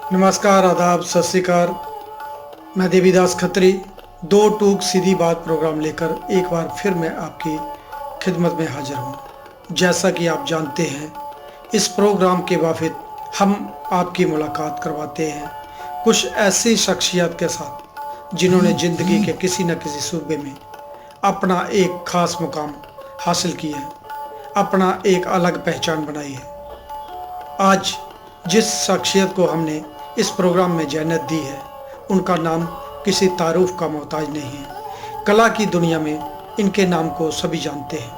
नमस्कार, आदाब, सत श्री अकाल। मैं देवीदास खत्री दो टूक सीधी बात प्रोग्राम लेकर एक बार फिर मैं आपकी खिदमत में हाजिर हूँ। जैसा कि आप जानते हैं, इस प्रोग्राम के बाबत हम आपकी मुलाकात करवाते हैं कुछ ऐसी शख्सियत के साथ जिन्होंने ज़िंदगी के किसी न किसी सूबे में अपना एक ख़ास मुकाम हासिल किया है, अपना एक अलग पहचान बनाई है। आज जिस शख्सियत को हमने इस प्रोग्राम में जहनत दी है, उनका नाम किसी तारुफ का मोहताज नहीं है। कला की दुनिया में इनके नाम को सभी जानते हैं।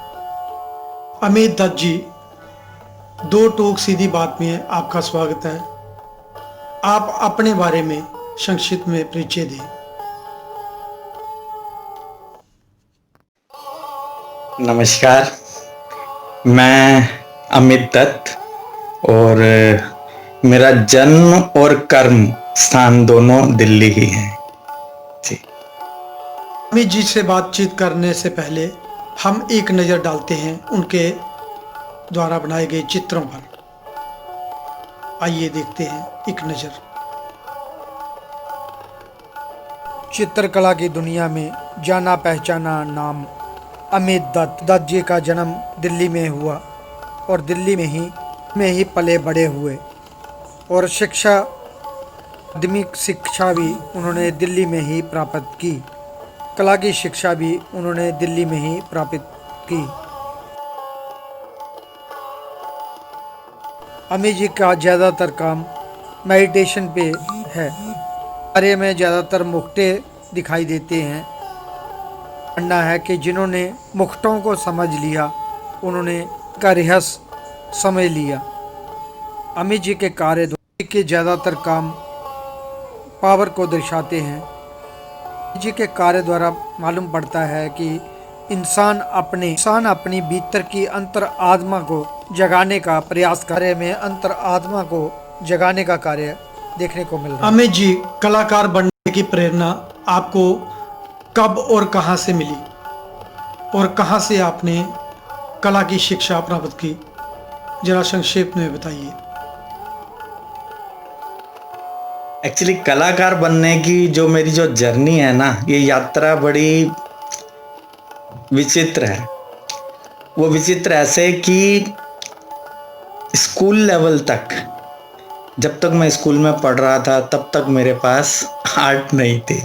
अमित दत्त जी, दो टूक सीधी बात में आपका स्वागत है। आप अपने बारे में संक्षिप्त में परिचय दें। नमस्कार। मैं अमित दत्त और मेरा जन्म और कर्म स्थान दोनों दिल्ली ही है जी। अमित जी से बातचीत करने से पहले हम एक नज़र डालते हैं उनके द्वारा बनाए गए चित्रों पर। आइए देखते हैं एक नज़र। चित्रकला की दुनिया में जाना पहचाना नाम अमित दत्त जी का जन्म दिल्ली में हुआ और दिल्ली में ही पले बड़े हुए और आधुनिक शिक्षा भी उन्होंने दिल्ली में ही प्राप्त की। कला की शिक्षा भी उन्होंने दिल्ली में ही प्राप्त की। अमित जी का ज़्यादातर काम मेडिटेशन पे है। कार्य में ज़्यादातर मुक्ते दिखाई देते हैं। मानना है कि जिन्होंने मुक्तों को समझ लिया, उन्होंने का रहस्य समझ लिया। अमित जी के कार्य के ज़्यादातर काम पावर को दर्शाते हैं। अमित जी के कार्य द्वारा मालूम पड़ता है कि इंसान अपनी भीतर की अंतर आत्मा को जगाने का प्रयास कार्य में अंतर आत्मा को जगाने का कार्य देखने को मिल रहा है। अमित जी, कलाकार बनने की प्रेरणा आपको कब और कहां से मिली और कहां से आपने कला की शिक्षा प्राप्त की, जरा संक्षेप में बताइए। एक्चुअली कलाकार बनने की जो मेरी जर्नी है ना, ये यात्रा बड़ी विचित्र है। वो विचित्र ऐसे कि स्कूल लेवल तक, जब तक मैं स्कूल में पढ़ रहा था तब तक मेरे पास आर्ट नहीं थी।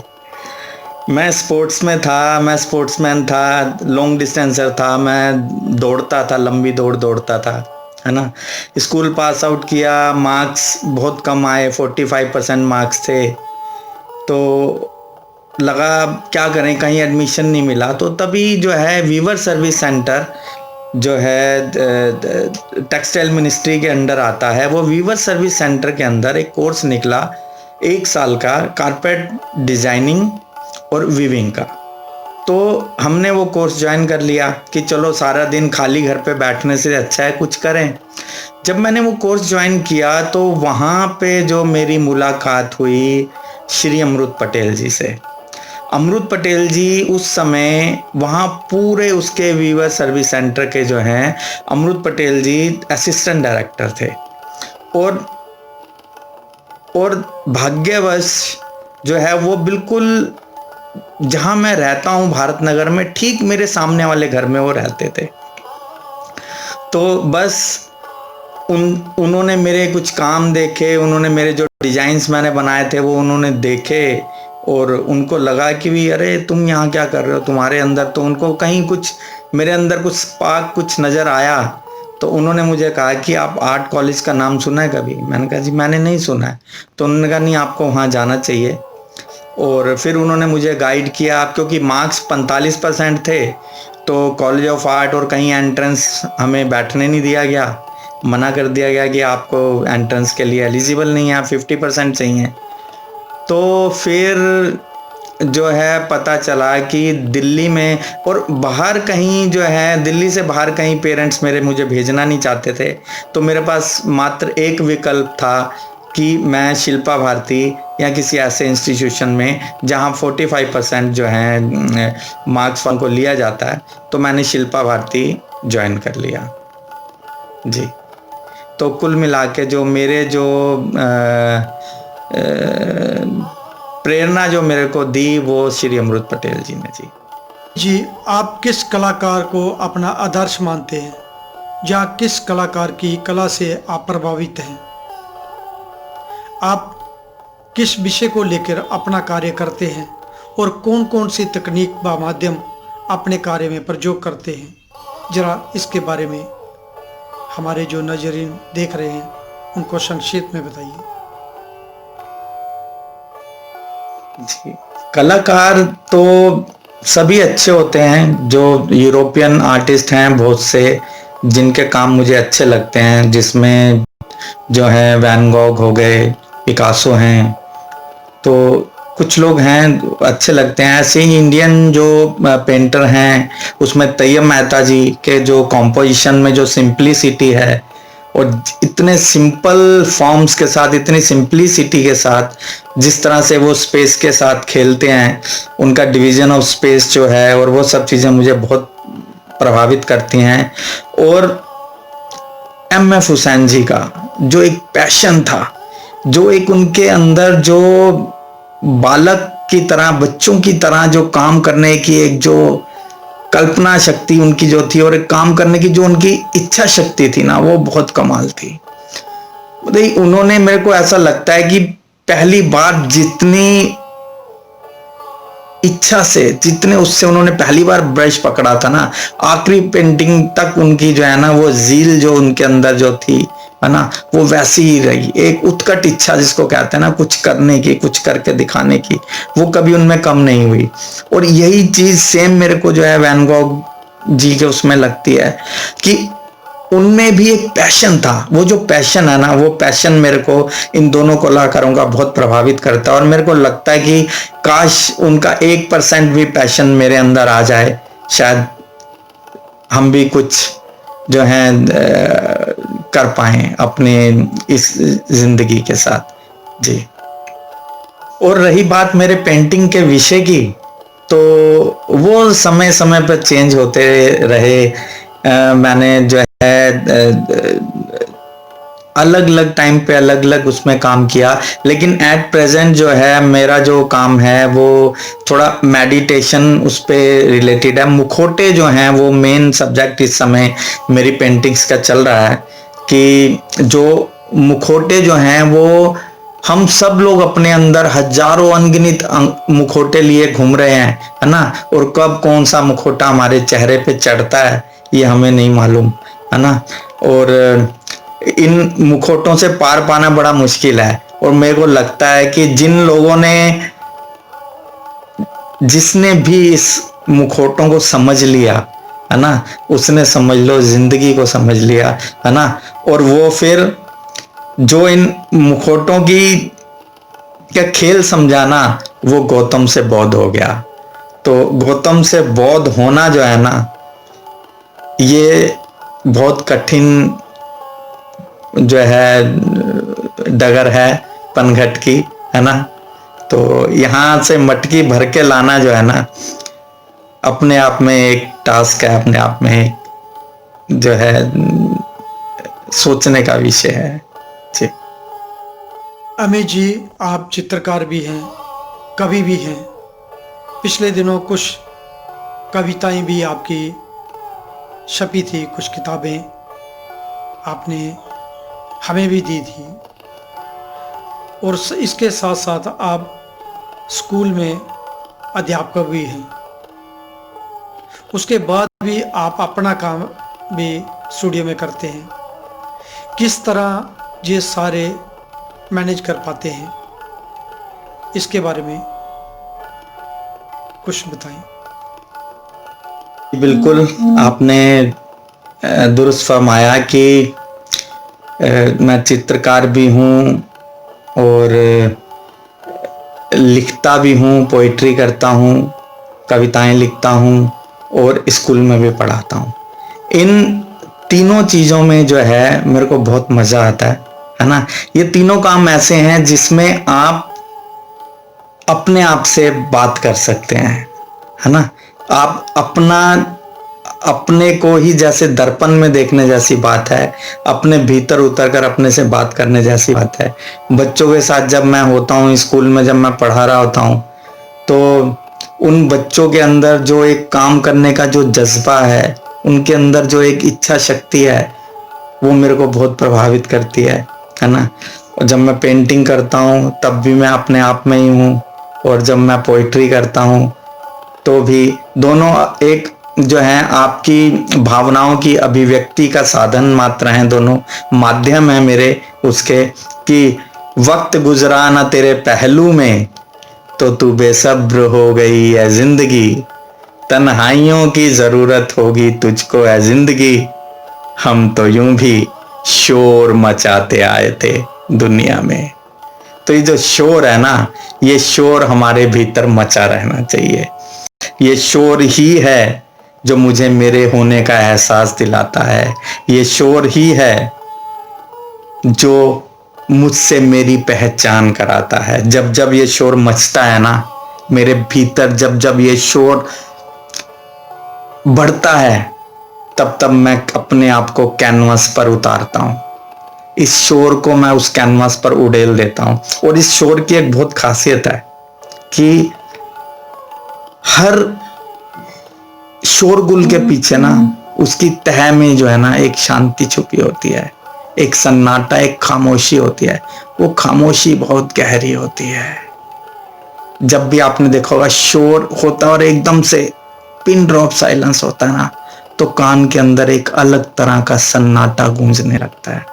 मैं स्पोर्ट्स में था, मैं स्पोर्ट्समैन था, लॉन्ग डिस्टेंसर था, मैं दौड़ता था, लंबी दौड़ दौड़ता था, है ना। स्कूल पास आउट किया, मार्क्स बहुत कम आए, 45% मार्क्स थे। तो लगा क्या करें, कहीं एडमिशन नहीं मिला। तो तभी जो है वीवर सर्विस सेंटर जो है टेक्सटाइल मिनिस्ट्री के अंडर आता है, वो वीवर सर्विस सेंटर के अंदर एक कोर्स निकला 1 साल का, कारपेट डिजाइनिंग और वीविंग का। तो हमने वो कोर्स ज्वाइन कर लिया कि चलो सारा दिन खाली घर पे बैठने से अच्छा है कुछ करें। जब मैंने वो कोर्स ज्वाइन किया तो वहाँ पे जो मेरी मुलाकात हुई श्री अमृत पटेल जी से। अमृत पटेल जी उस समय वहाँ पूरे उसके वीवर सर्विस सेंटर के जो हैं, अमृत पटेल जी असिस्टेंट डायरेक्टर थे। और भाग्यवश जो है वो बिल्कुल जहाँ मैं रहता हूँ भारत नगर में, ठीक मेरे सामने वाले घर में वो रहते थे। तो बस उन्होंने मेरे कुछ काम देखे, उन्होंने मेरे जो डिजाइन्स मैंने बनाए थे वो उन्होंने देखे और उनको लगा कि भी अरे तुम यहाँ क्या कर रहे हो, तुम्हारे अंदर तो, उनको कहीं कुछ मेरे अंदर कुछ स्पार्क कुछ नज़र आया। तो उन्होंने मुझे कहा कि आप आर्ट कॉलेज का नाम सुना है कभी? मैंने कहा जी मैंने नहीं सुना है। तो उन्होंने कहा नहीं, आपको वहाँ जाना चाहिए। और फिर उन्होंने मुझे गाइड किया, क्योंकि मार्क्स 45% थे तो कॉलेज ऑफ आर्ट और कहीं एंट्रेंस हमें बैठने नहीं दिया गया, मना कर दिया गया कि आपको एंट्रेंस के लिए एलिजिबल नहीं है, 50% चाहिए। तो फिर जो है पता चला कि दिल्ली में और बाहर कहीं जो है, दिल्ली से बाहर कहीं पेरेंट्स मेरे मुझे भेजना नहीं चाहते थे। तो मेरे पास मात्र एक विकल्प था कि मैं शिल्पा भारती या किसी ऐसे इंस्टीट्यूशन में जहां 45% जो है मार्क्स को लिया जाता है, तो मैंने शिल्पा भारती ज्वाइन कर लिया जी। तो कुल मिला के जो मेरे जो प्रेरणा जो मेरे को दी वो श्री अमृत पटेल जी ने जी, आप किस कलाकार को अपना आदर्श मानते हैं या किस कलाकार की कला से आप प्रभावित हैं? आप किस विषय को लेकर अपना कार्य करते हैं और कौन कौन सी तकनीक व माध्यम अपने कार्य में प्रयोग करते हैं? जरा इसके बारे में हमारे जो नजरीन देख रहे हैं उनको संक्षेप में बताइए। जी, कलाकार तो सभी अच्छे होते हैं। जो यूरोपियन आर्टिस्ट हैं बहुत से, जिनके काम मुझे अच्छे लगते हैं, जिसमें जो है वैन गॉग हो गए, पिकासो हैं, तो कुछ लोग हैं अच्छे लगते हैं। ऐसे ही इंडियन जो पेंटर हैं उसमें तैयब मेहता जी के जो कॉम्पोजिशन में जो सिंप्लिसिटी है और इतने सिंपल फॉर्म्स के साथ, इतनी सिंप्लिसिटी के साथ जिस तरह से वो स्पेस के साथ खेलते हैं, उनका डिवीजन ऑफ स्पेस जो है और वो सब चीज़ें मुझे बहुत प्रभावित करती हैं। और एम.एफ. हुसैन जी का जो एक पैशन था, जो एक उनके अंदर जो बालक की तरह, बच्चों की तरह जो काम करने की एक जो कल्पना शक्ति उनकी जो थी और एक काम करने की जो उनकी इच्छा शक्ति थी ना, वो बहुत कमाल थी। मतलब उन्होंने, मेरे को ऐसा लगता है कि पहली बार जितनी इच्छा से, जितने उससे उन्होंने पहली बार ब्रश पकड़ा था ना, आखिरी पेंटिंग तक उनकी जो है ना वो जील जो उनके अंदर जो थी है ना, वो वैसी ही रही। एक उत्कट इच्छा जिसको कहते हैं ना, कुछ करने की, कुछ करके दिखाने की, वो कभी उनमें कम नहीं हुई। और यही चीज सेम मेरे को जो है वैन गॉग जी के उसमें लगती है कि उनमें भी एक पैशन था। वो जो पैशन है ना, वो पैशन मेरे को इन दोनों कलाकारों का बहुत प्रभावित करता है। और मेरे को लगता है कि काश उनका 1% भी पैशन मेरे अंदर आ जाए, शायद हम भी कुछ जो है कर पाए अपने इस जिंदगी के साथ। जी, और रही बात मेरे पेंटिंग के विषय की, तो वो समय समय पर चेंज होते रहे। मैंने जो है अलग अलग टाइम पे अलग अलग उसमें काम किया, लेकिन एट प्रेजेंट जो है मेरा जो काम है वो थोड़ा मेडिटेशन उस पे रिलेटेड है। मुखौटे जो हैं वो मेन सब्जेक्ट इस समय मेरी पेंटिंग्स का चल रहा है कि जो मुखौटे जो हैं वो हम सब लोग अपने अंदर हजारों अनगिनत मुखौटे लिए घूम रहे हैं, है ना, और कब कौन सा मुखौटा हमारे चेहरे पे चढ़ता है ये हमें नहीं मालूम, है ना। और इन मुखौटों से पार पाना बड़ा मुश्किल है। और मेरे को लगता है कि जिन लोगों ने, जिसने भी इस मुखौटों को समझ लिया है ना, उसने समझ लो जिंदगी को समझ लिया, है ना। और वो फिर जो इन मुखौटों की क्या खेल समझाना, वो गौतम से बौद्ध हो गया। तो गौतम से बौद्ध होना जो है ना, ये बहुत कठिन जो है डगर है पनघट की, है ना। तो यहाँ से मटकी भर के लाना जो है ना, अपने आप में एक टास्क है, अपने आप में एक जो है सोचने का विषय है। जी, अमित जी, आप चित्रकार भी हैं, कवि भी हैं। पिछले दिनों कुछ कविताएं भी आपकी छपी थी, कुछ किताबें आपने हमें भी दी थी। और इसके साथ साथ आप स्कूल में अध्यापक भी हैं। उसके बाद भी आप अपना काम भी स्टूडियो में करते हैं। किस तरह ये सारे मैनेज कर पाते हैं, इसके बारे में कुछ बताएं। बिल्कुल, आपने दुरुस्त फरमाया कि मैं चित्रकार भी हूँ और लिखता भी हूँ, पोइट्री करता हूँ, कविताएं लिखता हूँ और स्कूल में भी पढ़ाता हूँ। इन तीनों चीज़ों में जो है मेरे को बहुत मज़ा आता है ना। ये तीनों काम ऐसे हैं जिसमें आप अपने आप से बात कर सकते हैं, है ना। आप अपना अपने को ही जैसे दर्पण में देखने जैसी बात है, अपने भीतर उतर कर अपने से बात करने जैसी बात है। बच्चों के साथ जब मैं होता हूँ, स्कूल में जब मैं पढ़ा रहा होता हूँ, तो उन बच्चों के अंदर जो एक काम करने का जो जज्बा है, उनके अंदर जो एक इच्छा शक्ति है, वो मेरे को बहुत प्रभावित करती है ना। और जब मैं पेंटिंग करता हूँ तब भी मैं अपने आप में ही हूँ, और जब मैं पोइट्री करता हूँ तो भी, दोनों एक जो है आपकी भावनाओं की अभिव्यक्ति का साधन मात्र हैं, दोनों माध्यम है मेरे उसके, कि वक्त गुजरा ना तेरे पहलू में तो तू बेसब्र हो गई है जिंदगी, तन्हाइयों की जरूरत होगी तुझको है जिंदगी, हम तो यूं भी शोर मचाते आए थे दुनिया में। तो ये जो शोर है ना, ये शोर हमारे भीतर मचा रहना चाहिए। ये शोर ही है जो मुझे मेरे होने का एहसास दिलाता है। ये शोर ही है जो मुझसे मेरी पहचान कराता है। जब जब ये शोर मचता है ना मेरे भीतर, जब जब ये शोर बढ़ता है, तब तब मैं अपने आप को कैनवास पर उतारता हूं। इस शोर को मैं उस कैनवास पर उड़ेल देता हूं। और इस शोर की एक बहुत खासियत है कि हर शोरगुल के पीछे ना, उसकी तह में जो है ना एक शांति छुपी होती है, एक सन्नाटा, एक खामोशी होती है। वो खामोशी बहुत गहरी होती है। जब भी आपने देखा होगा शोर होता है और एकदम से पिन ड्रॉप साइलेंस होता है ना, तो कान के अंदर एक अलग तरह का सन्नाटा गूंजने लगता है।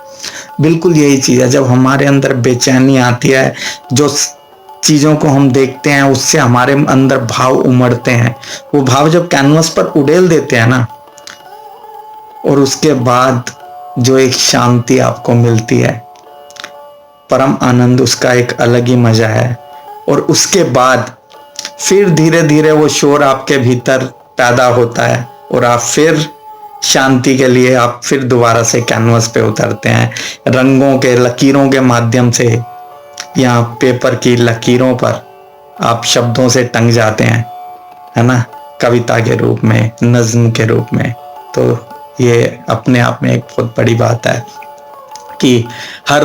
बिल्कुल यही चीज है, जब हमारे अंदर बेचैनी आती है, जो चीजों को हम देखते हैं उससे हमारे अंदर भाव उमड़ते हैं, वो भाव जब कैनवस पर उड़ेल देते हैं ना, और उसके बाद जो एक शांति आपको मिलती है, परम आनंद, उसका एक अलग ही मजा है। और उसके बाद फिर धीरे धीरे वो शोर आपके भीतर पैदा होता है और आप फिर शांति के लिए आप फिर दोबारा से कैनवस पे उतरते हैं, रंगों के लकीरों के माध्यम से, या पेपर की लकीरों पर आप शब्दों से टंग जाते हैं, है ना, कविता के रूप में, नज्म के रूप में। तो ये अपने आप में एक बहुत बड़ी बात है कि हर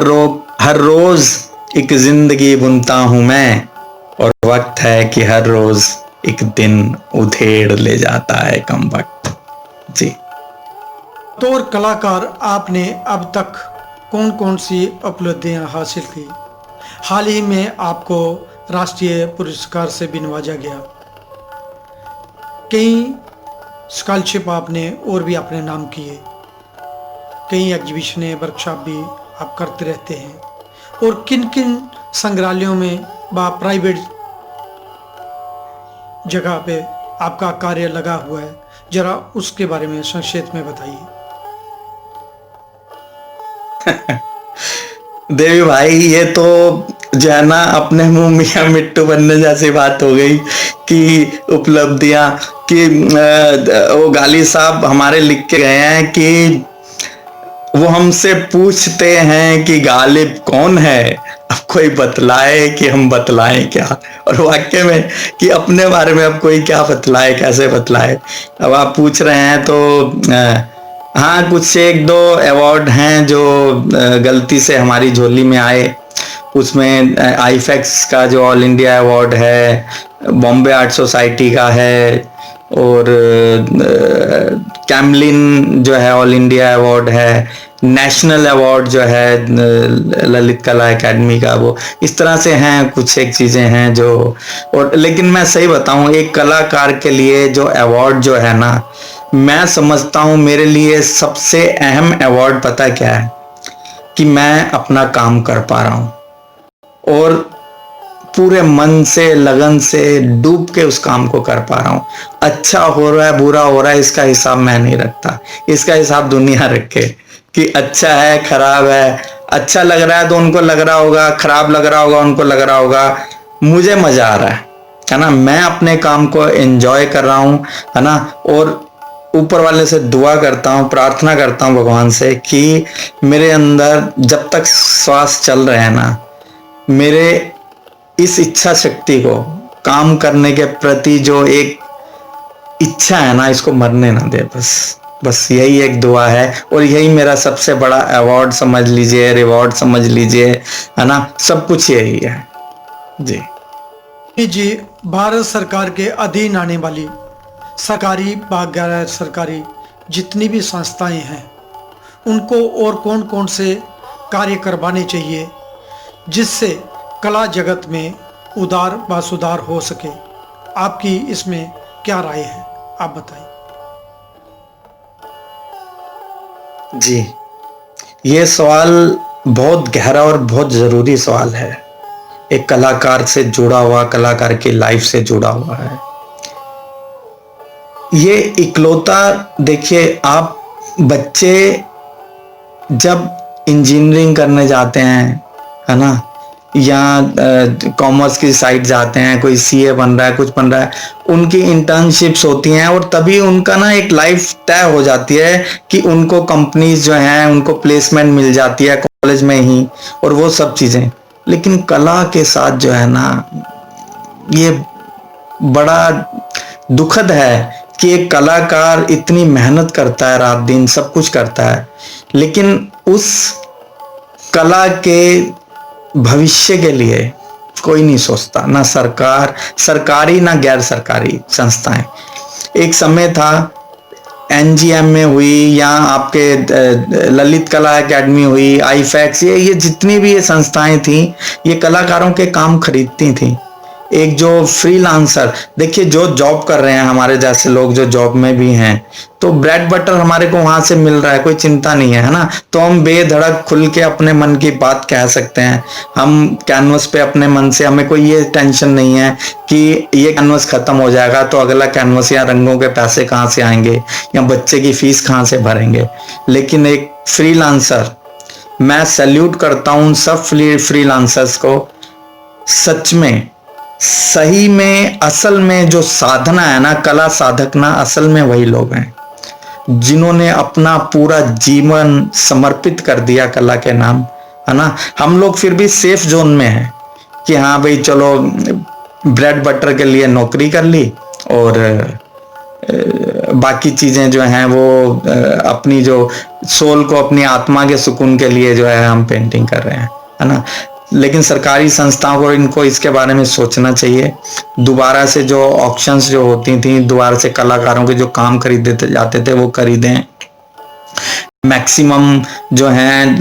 रोज एक जिंदगी बुनता हूं मैं, और वक्त है कि हर रोज एक दिन उधेड़ ले जाता है कम वक्त। जी। तो कलाकार आपने अब तक कौन कौन सी उपलब्धियां हासिल की? हाल ही में आपको राष्ट्रीय पुरस्कार से भी नवाजा गया, कई स्कॉलरशिप आपने और भी अपने नाम किए, कई एग्जीबिशनें, वर्कशॉप भी आप करते रहते हैं, और किन किन संग्रहालयों में व प्राइवेट जगह पे आपका कार्य लगा हुआ है, जरा उसके बारे में संक्षेप में बताइए। देवी भाई, ये तो जो है ना अपने मुंह मियां मिट्टू बनने जैसी बात हो गई कि उपलब्धियां, कि वो गाली साहब हमारे लिख के गए हैं कि वो हमसे पूछते हैं कि गालिब कौन है, अब कोई बतलाए कि हम बतलाएं क्या। और वाक्य में कि अपने बारे में अब कोई क्या बतलाए, कैसे बतलाए। अब आप पूछ रहे हैं तो हाँ, कुछ एक दो अवार्ड हैं जो गलती से हमारी झोली में आए। उसमें आईफेक्स का जो ऑल इंडिया अवार्ड है, बॉम्बे आर्ट सोसाइटी का है, और कैमलिन जो है ऑल इंडिया अवार्ड है, नेशनल अवार्ड जो है ललित कला एकेडमी का, वो इस तरह से हैं, कुछ एक चीजें हैं जो। और लेकिन मैं सही बताऊं, एक कलाकार के लिए जो अवार्ड जो है ना, मैं समझता हूं मेरे लिए सबसे अहम अवार्ड पता क्या है, कि मैं अपना काम कर पा रहा हूं और पूरे मन से, लगन से डूब के उस काम को कर पा रहा हूं। अच्छा हो रहा है, बुरा हो रहा है, इसका हिसाब मैं नहीं रखता, इसका हिसाब दुनिया रखे कि अच्छा है, खराब है। अच्छा लग रहा है तो उनको लग रहा होगा, खराब लग रहा होगा उनको लग रहा होगा, मुझे मजा आ रहा है ना। मैं अपने काम को एंजॉय कर रहा हूं, है ना। और ऊपर वाले से दुआ करता हूं, प्रार्थना करता हूं भगवान से कि मेरे अंदर जब तक श्वास चल रहे हैं ना, मेरे इस इच्छा शक्ति को, काम करने के प्रति जो एक इच्छा है ना, इसको मरने ना दे। बस यही एक दुआ है, और यही मेरा सबसे बड़ा अवार्ड समझ लीजिए, रिवॉर्ड समझ लीजिए, है ना, सब कुछ यही है जी। जी, भारत सरकार के अधीन आने वाली सरकारी व गैर सरकारी जितनी भी संस्थाएं हैं, उनको और कौन कौन से कार्य करवाने चाहिए जिससे कला जगत में उदार व सुधार हो सके? आपकी इसमें क्या राय है, आप बताइए। जी, ये सवाल बहुत गहरा और बहुत ज़रूरी सवाल है। एक कलाकार से जुड़ा हुआ, कलाकार की लाइफ से जुड़ा हुआ है ये इकलौता। देखिए, आप बच्चे जब इंजीनियरिंग करने जाते हैं, है ना, या कॉमर्स की साइड जाते हैं, कोई सीए बन रहा है, कुछ बन रहा है, उनकी इंटर्नशिप्स होती हैं और तभी उनका ना एक लाइफ तय हो जाती है कि उनको कंपनीज जो हैं उनको प्लेसमेंट मिल जाती है कॉलेज में ही, और वो सब चीज़ें। लेकिन कला के साथ जो है ना, ये बड़ा दुखद है कि एक कलाकार इतनी मेहनत करता है, रात दिन सब कुछ करता है, लेकिन उस कला के भविष्य के लिए कोई नहीं सोचता, ना सरकार, सरकारी ना गैर सरकारी संस्थाएं। एक समय था एनजीएम में हुई, या आपके ललित कला एकेडमी हुई, आईफैक्स, ये जितनी भी ये संस्थाएं थी, ये कलाकारों के काम खरीदती थी। एक जो फ्रीलांसर, देखिए जो जॉब कर रहे हैं हमारे जैसे लोग, जो जॉब में भी हैं, तो ब्रेड बटर हमारे को वहां से मिल रहा है, कोई चिंता नहीं है ना, तो हम बेधड़क खुल के अपने मन की बात कह सकते हैं। हम कैनवस पे अपने मन से, हमें कोई ये टेंशन नहीं है कि ये कैनवस खत्म हो जाएगा तो अगला कैनवस या रंगों के पैसे कहाँ से आएंगे, या बच्चे की फीस कहाँ से भरेंगे। लेकिन एक फ्रीलांसर, मैं सैल्यूट करता हूँ सब फ्रीलांसर्स को। सच में, सही में, असल में जो साधना है ना, कला साधक ना असल में वही लोग हैं जिन्होंने अपना पूरा जीवन समर्पित कर दिया कला के नाम, है ना। हम लोग फिर भी सेफ जोन में हैं कि हाँ भाई चलो ब्रेड बटर के लिए नौकरी कर ली, और बाकी चीजें जो हैं वो अपनी जो सोल को, अपनी आत्मा के सुकून के लिए जो है हम पेंटिंग कर रहे हैं, है ना। लेकिन सरकारी संस्थाओं को इनको इसके बारे में सोचना चाहिए। दोबारा से जो ऑक्शंस जो होती थी, दोबारा से कलाकारों के जो काम खरीदे जाते थे वो खरीदें। मैक्सिमम जो हैं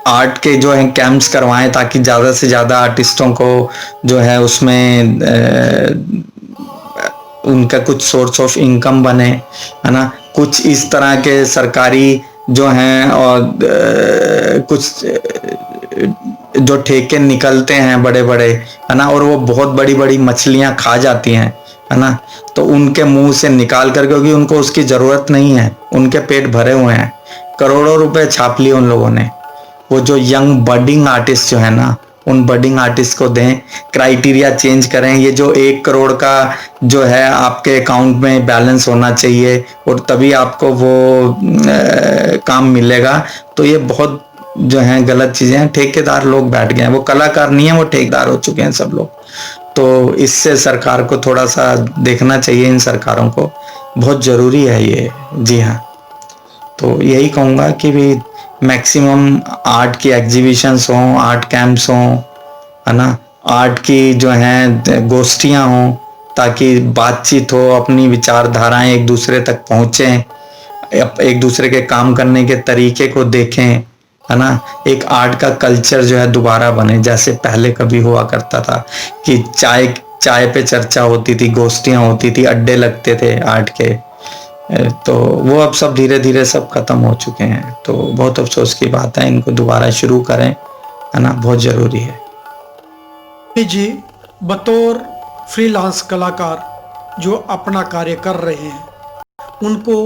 आर्ट के जो है कैंप्स करवाएं, ताकि ज़्यादा से ज़्यादा आर्टिस्टों को जो है उसमें उनका कुछ सोर्स ऑफ इनकम बने, है ना। कुछ इस तरह के सरकारी जो हैं, और कुछ जो ठेके निकलते हैं बड़े बड़े, है ना, और वो बहुत बड़ी बड़ी मछलियां खा जाती हैं, है ना, तो उनके मुंह से निकाल कर, क्योंकि उनको उसकी जरूरत नहीं है, उनके पेट भरे हुए हैं, करोड़ों रुपए छाप लिए उन लोगों ने। वो जो यंग बडिंग आर्टिस्ट जो है ना, उन बडिंग आर्टिस्ट को दें, क्राइटेरिया चेंज करें। ये जो 1 करोड़ का जो है आपके अकाउंट में बैलेंस होना चाहिए, और तभी आपको वो काम मिलेगा। तो ये बहुत जो है गलत चीजें हैं। ठेकेदार लोग बैठ गए हैं, वो कलाकार नहीं है, वो ठेकेदार हो चुके हैं सब लोग। तो इससे सरकार को थोड़ा सा देखना चाहिए, इन सरकारों को बहुत जरूरी है ये। जी हाँ, तो यही कहूँगा कि भी मैक्सिमम आर्ट की एग्जीबिशंस हों, आर्ट कैंप्स हों, है ना, आर्ट की जो हैं गोष्ठियाँ हों, ताकि बातचीत हो, अपनी विचारधाराएं एक दूसरे तक पहुँचें, एक दूसरे के काम करने के तरीके को देखें, है ना। एक आर्ट का कल्चर जो है दोबारा बने, जैसे पहले कभी हुआ करता था कि चाय पे चर्चा होती थी, गोष्ठियाँ होती थी, अड्डे लगते थे आर्ट के। तो वो अब सब धीरे धीरे सब खत्म हो चुके हैं। तो बहुत अफसोस की बात है, इनको दोबारा शुरू करें, है ना, बहुत जरूरी है। जी, बतौर फ्रीलांस कलाकार जो अपना कार्य कर रहे हैं, उनको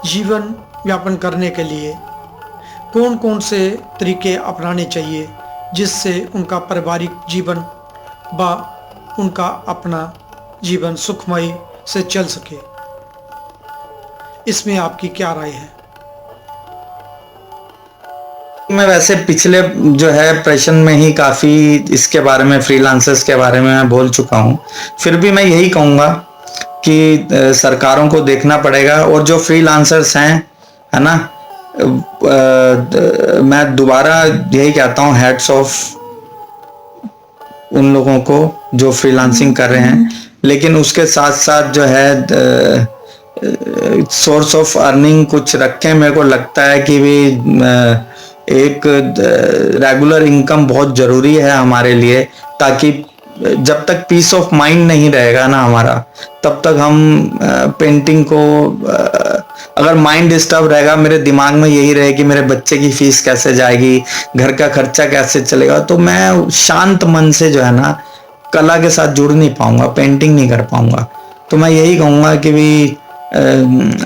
जीवन यापन करने के लिए कौन कौन से तरीके अपनाने चाहिए जिससे उनका पारिवारिक जीवन व उनका अपना जीवन सुखमय से चल सके? इसमें आपकी क्या राय है? मैं वैसे पिछले जो है प्रश्न में ही काफी इसके बारे में, फ्रीलांसर्स के बारे में मैं बोल चुका हूं। फिर भी मैं यही कहूंगा कि सरकारों को देखना पड़ेगा। और जो फ्रीलांसर्स हैं, है ना, मैं दोबारा यही कहता हूँ, हेड्स ऑफ उन लोगों को जो फ्रीलांसिंग कर रहे हैं। लेकिन उसके साथ साथ जो है सोर्स ऑफ अर्निंग कुछ रखें। मेरे को लगता है कि भी एक रेगुलर इनकम बहुत जरूरी है हमारे लिए, ताकि जब तक पीस ऑफ माइंड नहीं रहेगा ना हमारा, तब तक हम पेंटिंग को अगर माइंड डिस्टर्ब रहेगा, मेरे दिमाग में यही रहे कि मेरे बच्चे की फीस कैसे जाएगी, घर का खर्चा कैसे चलेगा, तो मैं शांत मन से जो है ना कला के साथ जुड़ नहीं पाऊंगा, पेंटिंग नहीं कर पाऊंगा। तो मैं यही कहूँगा कि भी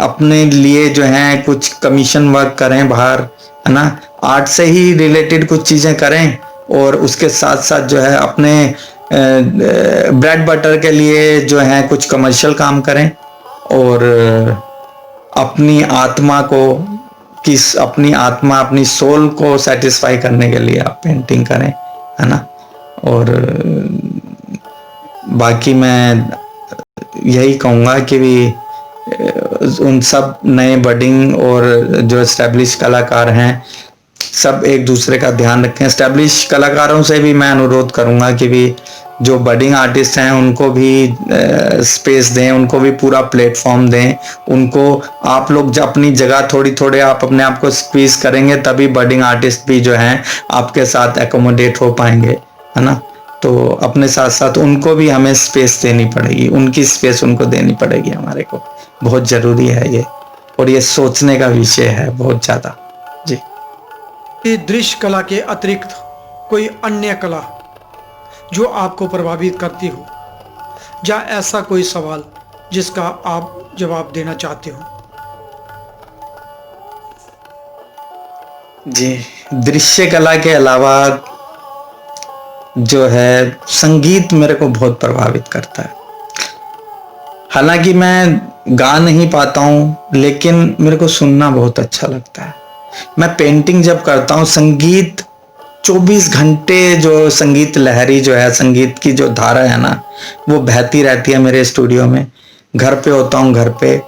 अपने लिए जो है कुछ कमीशन वर्क करें बाहर, है ना, आर्ट से ही रिलेटेड कुछ चीज़ें करें, और उसके साथ साथ जो है अपने ब्रेड बटर के लिए जो है कुछ कमर्शियल काम करें, और अपनी आत्मा को अपनी आत्मा, अपनी सोल को सेटिस्फाई करने के लिए आप पेंटिंग करें, है ना। और बाकी मैं यही कहूँगा कि भी उन सब नए बडिंग और जो एस्टेब्लिश कलाकार हैं, सब एक दूसरे का ध्यान रखें। एस्टेब्लिश कलाकारों से भी मैं अनुरोध करूंगा कि भी जो बडिंग आर्टिस्ट हैं उनको भी स्पेस दें, उनको भी पूरा प्लेटफॉर्म दें। उनको आप लोग जो अपनी जगह थोड़ी थोड़े आप अपने आप को स्क्वीज करेंगे, तभी बडिंग आर्टिस्ट भी जो हैं आपके साथ एकोमोडेट हो पाएंगे, है ना। तो अपने साथ साथ उनको भी हमें स्पेस देनी पड़ेगी, उनकी स्पेस उनको देनी पड़ेगी हमारे को, बहुत जरूरी है ये। और ये सोचने का विषय है बहुत ज्यादा जी। दृश्य कला के अतिरिक्त कोई अन्य कला जो आपको प्रभावित करती हो, या ऐसा कोई सवाल जिसका आप जवाब देना चाहते हो? जी, दृश्य कला के अलावा जो है संगीत मेरे को बहुत प्रभावित करता है। हालांकि मैं गा नहीं पाता हूँ, लेकिन मेरे को सुनना बहुत अच्छा लगता है। मैं पेंटिंग जब करता हूँ, संगीत 24 घंटे जो संगीत लहरी जो है, संगीत की जो धारा है ना, वो बहती रहती है मेरे स्टूडियो में। घर पे होता हूँ, घर पे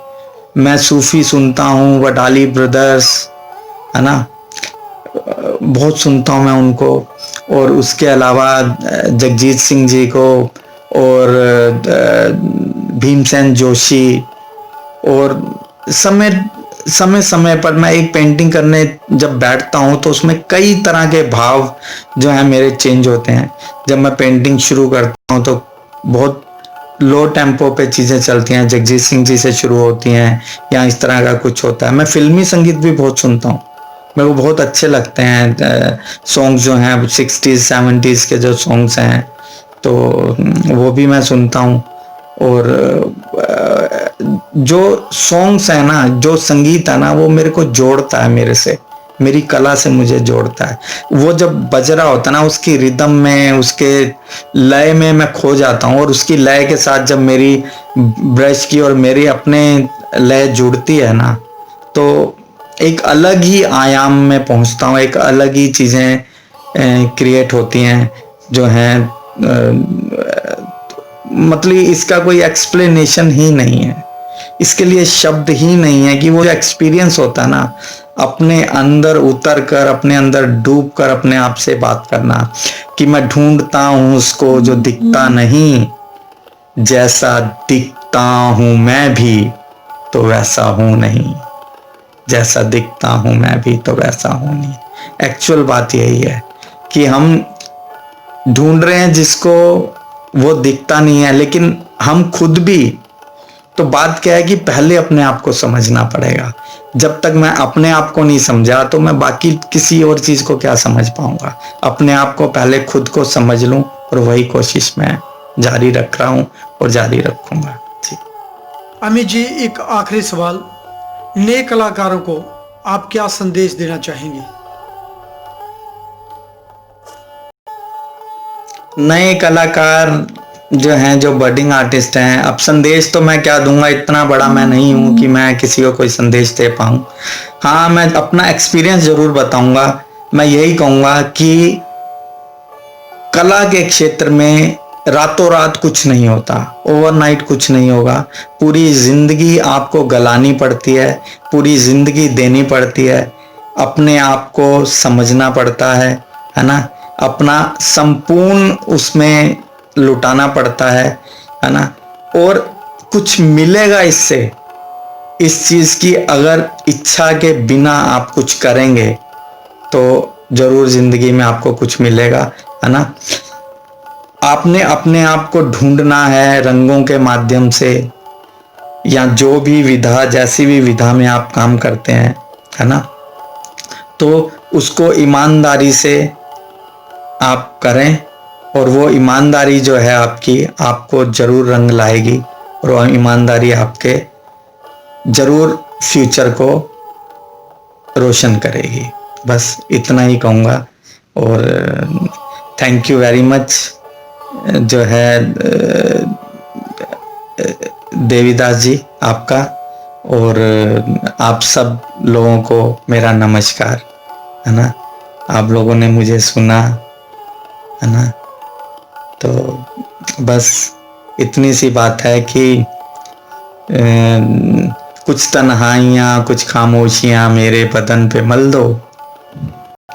मैं सूफी सुनता हूँ, वडाली ब्रदर्स, है ना, बहुत सुनता हूँ मैं उनको। और उसके अलावा जगजीत सिंह जी को, और भीमसेन जोशी। और समय समय पर मैं एक पेंटिंग करने जब बैठता हूँ तो उसमें कई तरह के भाव जो है मेरे चेंज होते हैं। जब मैं पेंटिंग शुरू करता हूँ तो बहुत लो टेम्पो पे चीज़ें चलती हैं, जगजीत सिंह जी से शुरू होती हैं या इस तरह का कुछ होता है। मैं फिल्मी संगीत भी बहुत सुनता हूँ, मेरे को बहुत अच्छे लगते हैं सॉन्ग्स जो हैं 60s 70s के जो सॉन्ग्स हैं, तो वो भी मैं सुनता हूँ। और जो सॉन्ग्स है ना, जो संगीत है ना, वो मेरे को जोड़ता है मेरे से, मेरी कला से मुझे जोड़ता है। वो जब बज रहा होता है ना, उसकी रिदम में, उसके लय में मैं खो जाता हूँ, और उसकी लय के साथ जब मेरी ब्रश की और मेरी अपने लय जुड़ती है ना, तो एक अलग ही आयाम में पहुंचता हूँ, एक अलग ही चीज़ें क्रिएट होती हैं जो हैं। मतलब इसका कोई एक्सप्लेनेशन ही नहीं है, इसके लिए शब्द ही नहीं है कि वो जो एक्सपीरियंस होता है ना, अपने अंदर उतर कर, अपने अंदर डूब कर अपने आप से बात करना कि मैं ढूंढता हूँ उसको जो दिखता नहीं, जैसा दिखता हूँ मैं भी तो वैसा हूँ नहीं, जैसा दिखता हूँ मैं भी तो वैसा हूँ नहीं। एक्चुअल बात यही है कि हम ढूंढ रहे हैं जिसको वो दिखता नहीं है, लेकिन हम खुद भी। तो बात क्या है कि पहले अपने आप को समझना पड़ेगा। जब तक मैं अपने आप को नहीं समझा तो मैं बाकी किसी और चीज को क्या समझ पाऊंगा। अपने आप को पहले खुद को समझ लूं, और वही कोशिश मैं जारी रख रहा हूं और जारी रखूंगा जी। अमित जी, एक आखिरी सवाल, नए कलाकारों को आप क्या संदेश देना चाहेंगे? नए कलाकार जो हैं, जो बडिंग आर्टिस्ट हैं, अब संदेश तो मैं क्या दूंगा, इतना बड़ा मैं नहीं हूं कि मैं किसी को कोई संदेश दे पाऊं। हाँ, मैं अपना एक्सपीरियंस जरूर बताऊंगा। मैं यही कहूंगा कि कला के क्षेत्र में रातों रात कुछ नहीं होता, ओवरनाइट कुछ नहीं होगा। पूरी जिंदगी आपको गलानी पड़ती है, पूरी जिंदगी देनी पड़ती है, अपने आप को समझना पड़ता है ना, अपना संपूर्ण उसमें लुटाना पड़ता है ना। और कुछ मिलेगा इससे, इस चीज की अगर इच्छा के बिना आप कुछ करेंगे तो जरूर जिंदगी में आपको कुछ मिलेगा, है ना। आपने अपने आप को ढूंढना है रंगों के माध्यम से, या जो भी विधा, जैसी भी विधा में आप काम करते हैं, है ना, तो उसको ईमानदारी से आप करें, और वो ईमानदारी जो है आपकी, आपको जरूर रंग लाएगी, और वो ईमानदारी आपके जरूर फ्यूचर को रोशन करेगी। बस इतना ही कहूँगा। और थैंक यू वेरी मच जो है देवीदास जी आपका, और आप सब लोगों को मेरा नमस्कार, है ना। आप लोगों ने मुझे सुना, है ना। तो बस इतनी सी बात है कि कुछ तन्हाइयाँ, कुछ खामोशियाँ मेरे बदन पे मल दो,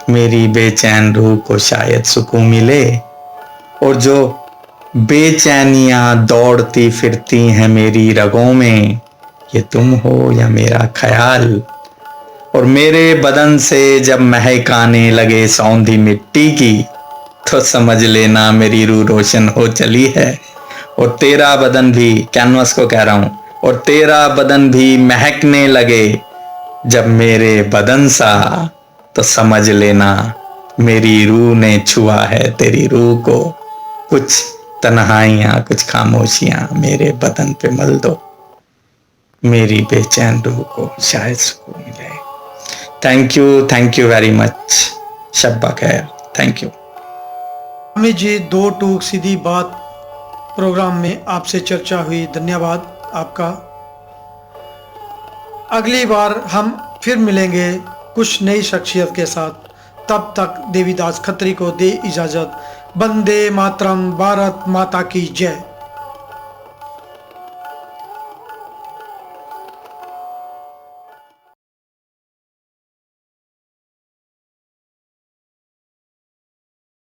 मेरी बेचैन रूह को शायद सुकून मिले। और जो बेचैनियाँ दौड़ती फिरती हैं मेरी रगों में, ये तुम हो या मेरा ख्याल। और मेरे बदन से जब महक आने लगे सौंधी मिट्टी की, तो समझ लेना मेरी रूह रोशन हो चली है। और तेरा बदन भी, कैनवस को कह रहा हूं, और तेरा बदन भी महकने लगे जब मेरे बदन सा, तो समझ लेना मेरी रूह ने छुआ है तेरी रूह को। कुछ तन्हाइयाँ, कुछ खामोशियाँ मेरे बदन पे मल दो, मेरी बेचैन रूह को शायद सुकून मिले। Thank you very much. शब्बा खैर। Thank you. स्वामी जी, दो टूक सीधी बात प्रोग्राम में आपसे चर्चा हुई। धन्यवाद आपका। अगली बार हम फिर मिलेंगे कुछ नई शख्सियत के साथ। तब तक देवीदास खत्री को दे इजाजत। वंदे मातरम। भारत माता की जय।